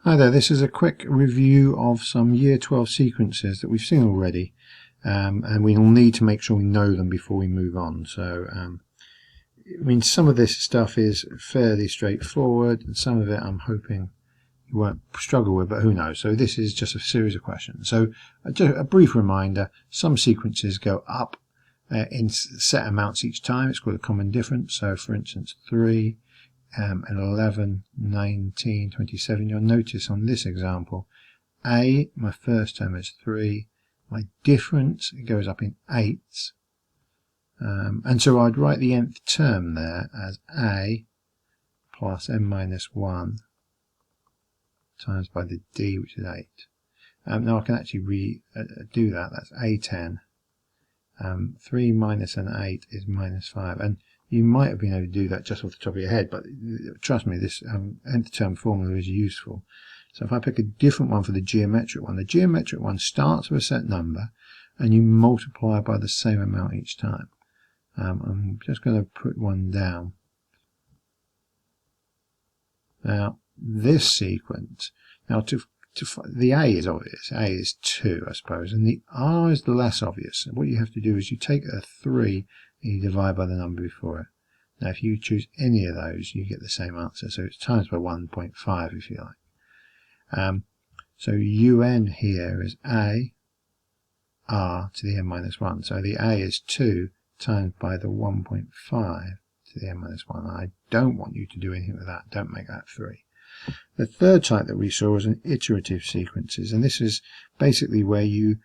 Hi there, this is a quick review of some Year 12 sequences that we've seen already, and we'll need to make sure we know them before we move on. So, I mean, some of this stuff is fairly straightforward, and some of it I'm hoping you won't struggle with, but who knows. So this is just a series of questions. So just a brief reminder, some sequences go up in set amounts each time. It's called a common difference. So for instance, 3, and 11, 19, 27. You'll notice on this example, A, my first term is 3, my difference, it goes up in 8s, and so I'd write the nth term there as A plus n minus 1 times by the D, which is 8. Now I can actually do that. That's A10. 3 minus an 8 is minus 5, and you might have been able to do that just off the top of your head, but trust me, this nth term formula is useful. So if I pick a different one for the geometric one starts with a set number and you multiply by the same amount each time. I'm just going to put one down. Now this sequence, now the A is obvious, A is 2 I suppose, and the R is the less obvious. And what you have to do is you take a 3 and you divide by the number before it. Now if you choose any of those you get the same answer, so it's times by 1.5 if you like. So UN here is A R to the n minus 1, so the A is 2 times by the 1.5 to the n minus 1. I don't want you to do anything with that, don't make that 3. The third type that we saw was an iterative sequences, and this is basically where you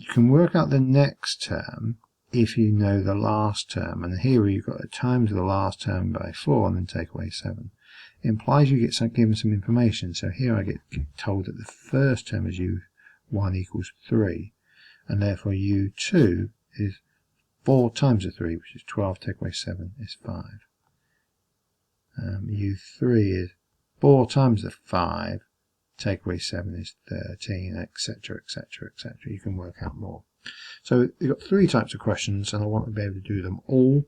can work out the next term if you know the last term, and here you've got to times the last term by 4 and then take away 7. It implies you get given some information, so here I get told that the first term is U1 equals 3, and therefore U2 is 4 times the 3, which is 12, take away 7 is 5. U3 is 4 times the 5, take away 7 is 13, etc, etc, etc. You can work out more. So you've got 3 types of questions, and I want to be able to do them all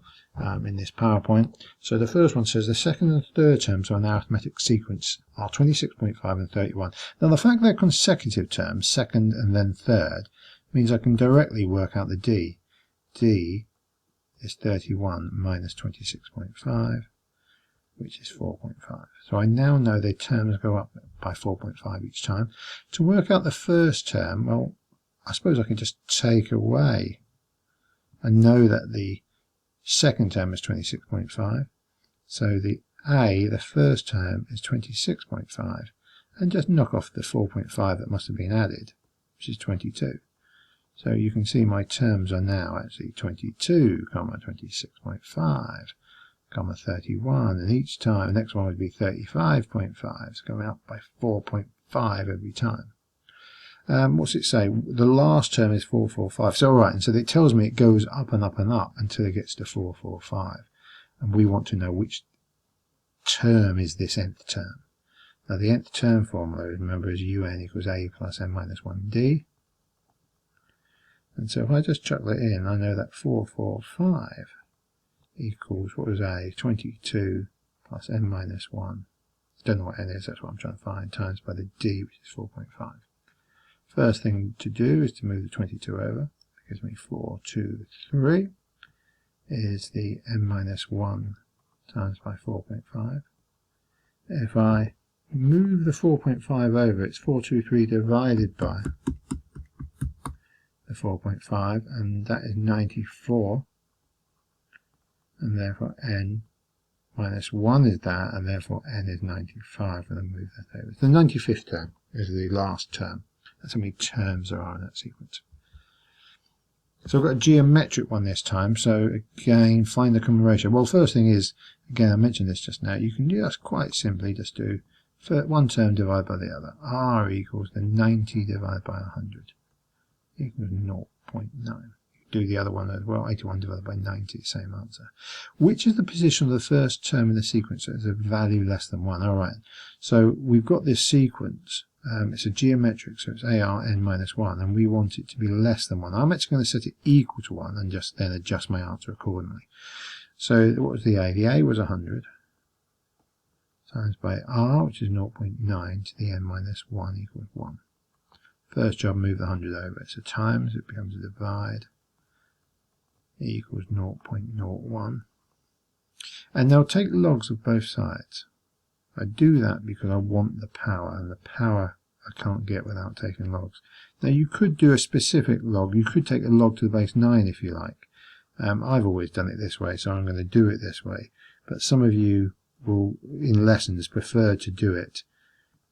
in this PowerPoint. So the first one says the second and third terms of an arithmetic sequence are 26.5 and 31. Now the fact they're consecutive terms, second and then third, means I can directly work out the D. D is 31 minus 26.5, which is 4.5. So I now know their terms go up by 4.5 each time. To work out the first term, well, I suppose I can just take away and know that the second term is 26.5. So the A, the first term, is 26.5, and just knock off the 4.5 that must have been added, which is 22. So you can see my terms are now actually 22, 26.5, 31, and each time the next one would be 35.5, so going up by 4.5 every time. What's it say? The last term is 445. So alright, and so it tells me it goes up and up and up until it gets to 445, and we want to know which term is this nth term. Now the nth term formula, remember, is UN equals A plus n minus 1D, and so if I just chuck that in, I know that 445 equals, what was A? 22 plus n minus 1. Don't know what n is, that's what I'm trying to find, times by the D, which is 4.5. First thing to do is to move the 22 over. That gives me 4, 2, 3 is the n minus 1 times by 4.5. If I move the 4.5 over, it's 423 divided by the 4.5, and that is 94, and therefore n minus 1 is that, and therefore n is 95, and then move that over. The 95th term is the last term. That's how many terms there are in that sequence. So I've got a geometric one this time, so again, find the common ratio. Well, first thing is, again, I mentioned this just now, you can just quite simply just do one term divided by the other. R equals the 90 divided by 100 equals 0.9. Do the other one as well, 81 divided by 90, same answer. Which is the position of the first term in the sequence that is a value less than 1? Alright, so we've got this sequence. It's a geometric, so it's AR n minus 1, and we want it to be less than 1. I'm actually going to set it equal to 1 and just then adjust my answer accordingly. So what was the A? The A was 100. times by r, which is 0.9 to the n minus 1 equals 1. First job, move the 100 over. So times, it becomes a divide, equals 0.01. And they'll take logs of both sides. I do that because I want the power, and the power I can't get without taking logs. Now you could do a specific log. You could take a log to the base 9 if you like. I've always done it this way, so I'm going to do it this way. But some of you will, in lessons, prefer to do it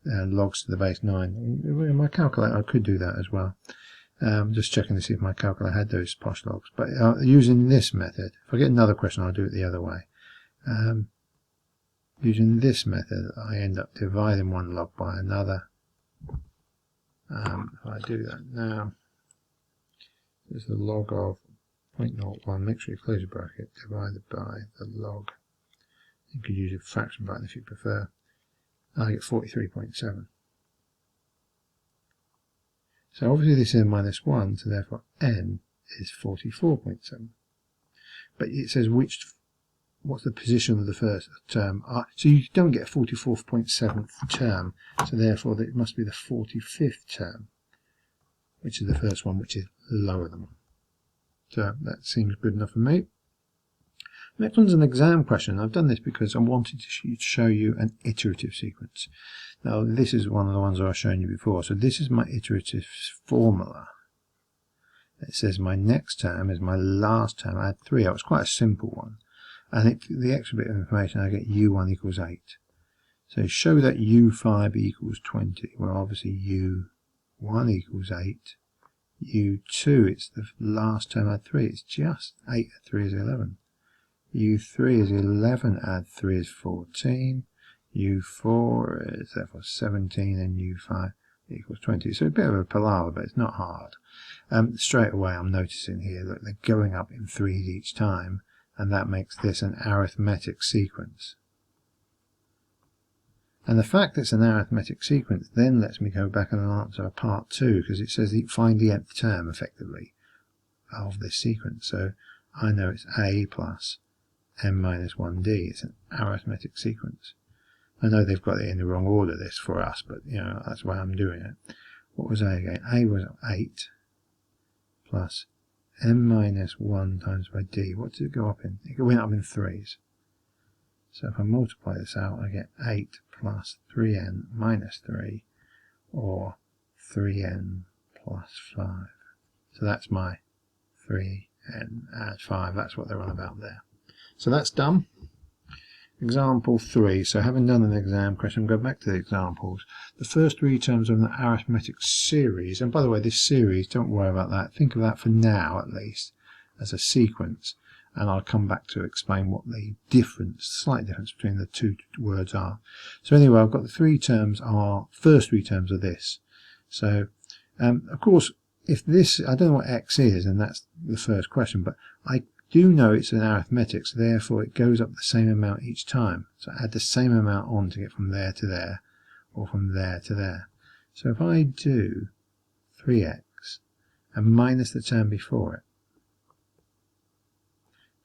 logs to the base 9. In my calculator I could do that as well. Just checking to see if my calculator had those posh logs. But using this method, if I get another question I'll do it the other way. Using this method I end up dividing one log by another. If I do that now, there's the log of 0.01, make sure you close your bracket, divided by the log. You could use a fraction button if you prefer. I get 43.7. So obviously this is minus 1, so therefore n is 44.7. But it says what's the position of the first term. So you don't get a 44.7th term, so therefore it must be the 45th term, which is the first one, which is lower than 1. So that seems good enough for me. Next one's an exam question. I've done this because I wanted to show you an iterative sequence. Now this is one of the ones I've shown you before. So this is my iterative formula. It says my next term is my last term, add 3. It's quite a simple one. And the extra bit of information, I get u1 equals 8. So show that u5 equals 20. Well, obviously u1 equals 8. u2, it's the last term, add 3. It's just 8 add 3 is 11. u3 is 11, add 3 is 14. u4 is therefore 17, and u5 equals 20. So a bit of a palaver, but it's not hard. Straight away I'm noticing here that they're going up in 3s each time, and that makes this an arithmetic sequence. And the fact that it's an arithmetic sequence then lets me go back and answer a part 2, because it says find the nth term effectively of this sequence. So I know it's a plus m minus 1d. It's an arithmetic sequence. I know they've got it in the wrong order, this, for us, but you know, that's why I'm doing it. What was a again? A was 8 plus m minus 1 times by d. What did it go up in? It went up in 3s. So if I multiply this out, I get 8 plus 3n minus 3, or 3n plus 5. So that's my 3n add 5. That's what they're on about there. So that's done. Example 3. So having done an exam question, go back to the examples. The first 3 terms of an arithmetic series, and by the way, this series, don't worry about that. Think of that for now, at least, as a sequence. And I'll come back to explain what the difference, slight difference between the two words are. So anyway, I've got the 3 terms are, first 3 terms are this. So, of course, if this, I don't know what x is, and that's the first question, but I do know it's an arithmetic, so therefore it goes up the same amount each time. So I add the same amount on to get from there to there, or from there to there. So if I do 3x and minus the term before it,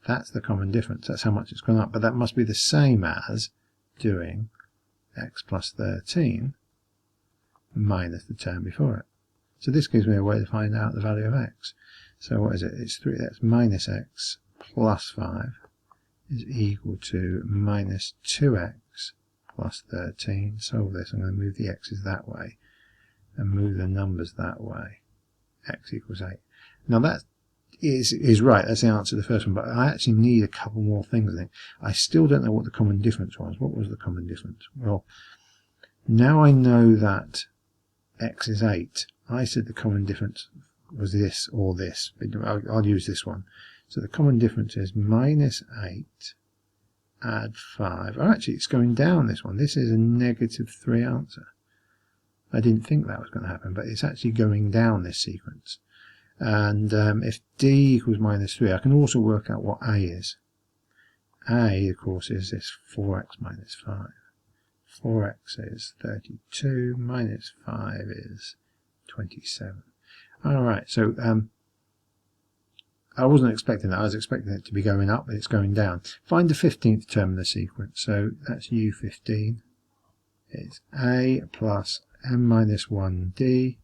that's the common difference. That's how much it's gone up. But that must be the same as doing x plus 13 minus the term before it. So this gives me a way to find out the value of x. So what is it? It's 3. That's minus x plus 5 is equal to minus 2x plus 13. Solve this. I'm going to move the x's that way and move the numbers that way. X equals 8. Now that is right. That's the answer to the first one. But I actually need a couple more things, I think. I still don't know what the common difference was. What was the common difference? Well, now I know that x is 8. I said the common difference was this or this. I'll use this one. So the common difference is minus 8 add 5. Oh, actually, it's going down, this one. This is a negative 3 answer. I didn't think that was going to happen, but it's actually going down, this sequence. And if d equals minus 3, I can also work out what a is. A, of course, is this 4x minus 5. 4x is 32, minus 5 is 27. Alright, so I wasn't expecting that. I was expecting it to be going up, but it's going down. Find the 15th term in the sequence. So that's u15. is a plus m minus 1d.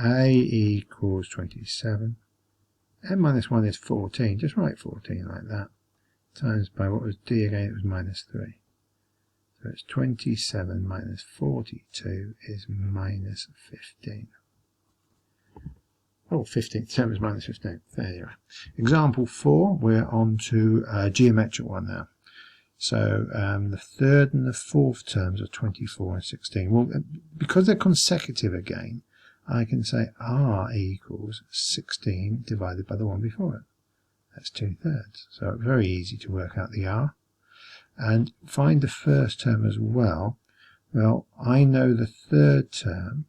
A equals 27. M minus 1 is 14. Just write 14 like that. Times by what was d again? It was minus 3. So it's 27 minus 42 is minus 15. Oh, 15. 7 is minus 15. There you are. Example 4. We're on to a geometric one now. So the third and the fourth terms are 24 and 16. Well, because they're consecutive again, I can say r equals 16 divided by the one before it. That's 2/3. So very easy to work out the r. And find the first term as well. Well, I know the third term,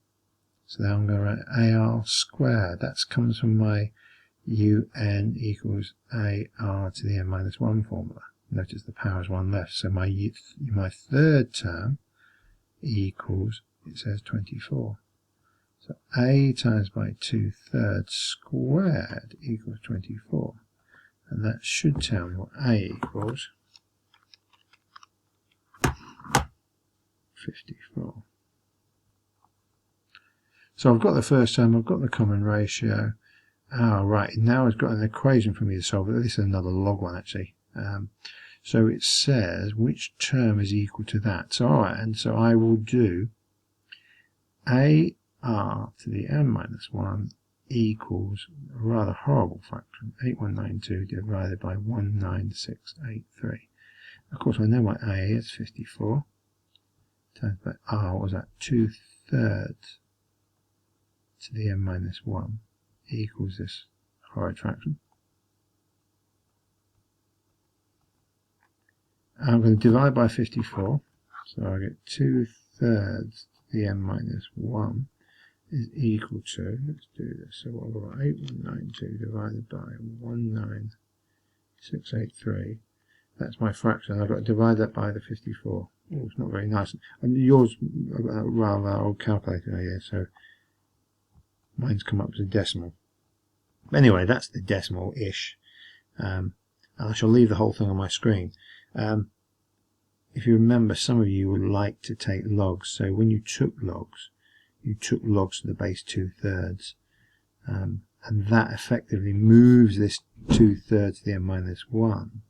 so now I'm going to write ar squared. That comes from my un equals ar to the n minus 1 formula. Notice the power is 1 left. So my third term equals, it says 24. So a times by 2/3 squared equals 24. And that should tell me what a equals. 54. So I've got the first term, I've got the common ratio. Right, now I've got an equation for me to solve. This is another log one actually. So it says which term is equal to that. So alright, and so I will do ar to the n minus 1 equals a rather horrible fraction, 8192 divided by 19683. Of course I know what a is, 54. Times by r was at 2/3 to the n minus 1 equals this horrid fraction. I'm going to divide by 54, so I get 2/3 to the n minus 1 is equal to, let's do this, so what have I got? 8192 divided by 19683. That's my fraction. I've got to divide that by the 54. Oh, it's not very nice. And yours, I've got a rather old calculator here, so mine's come up as a decimal. Anyway, that's the decimal-ish. And I shall leave the whole thing on my screen. If you remember, some of you would like to take logs. So when you took logs to the base 2/3. And that effectively moves this 2/3 to the n minus 1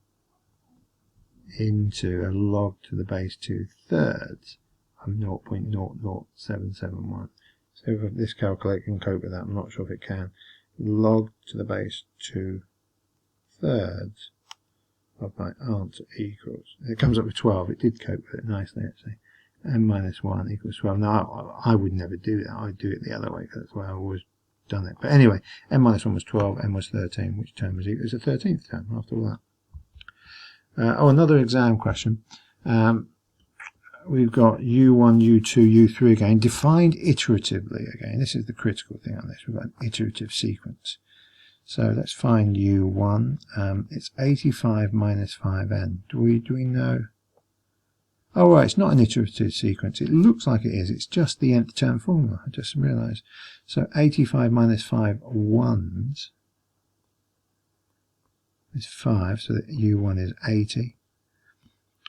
into a log to the base 2/3 of 0.00771. So if this calculator can cope with that, I'm not sure if it can. Log to the base 2/3 of my answer equals, it comes up with 12. It did cope with it nicely actually. N minus 1 equals 12. Now I would never do that. I'd do it the other way because that's why I've always done it. But anyway, n minus 1 was 12, n was 13. Which term was equal? It's the 13th term after all that. Another exam question. We've got U1, U2, U3 again, defined iteratively again. This is the critical thing on this. We've got an iterative sequence. So let's find U1. It's 85 minus 5n. Do we know? Oh right, it's not an iterative sequence. It looks like it is. It's just the nth term formula. I just realised. So 85 minus 5 ones is 5, so that U1 is 80.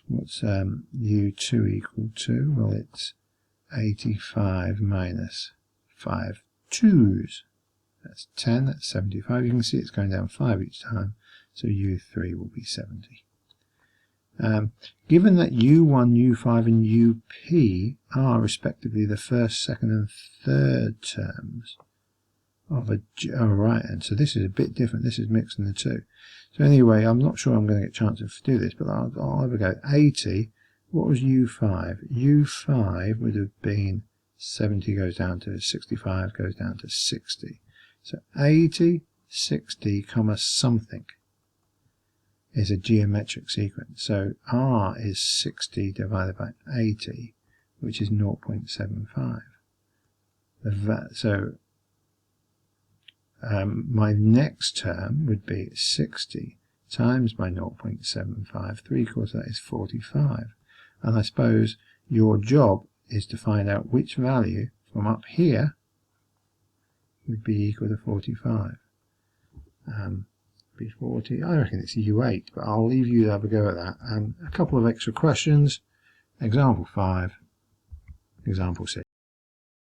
What's U2 equal to? Well, it's 85 minus 5 twos. That's 10, that's 75. You can see it's going down 5 each time, so U3 will be 70. Given that U1, U5 and UP are respectively the first, second and third terms of a... Oh right, and so this is a bit different. This is mixing the two. So anyway, I'm not sure I'm going to get a chance to do this, but I'll have a go. 80, what was U5? U5 would have been 70 goes down to 65 goes down to 60. So 80, 60, comma something is a geometric sequence. So R is 60 divided by 80, which is 0.75. So my next term would be 60 times by 0.75. 3/4 that is 45. And I suppose your job is to find out which value from up here would be equal to 45. Be 40. I reckon it's U8, but I'll leave you to have a go at that. A couple of extra questions. example 5, example 6.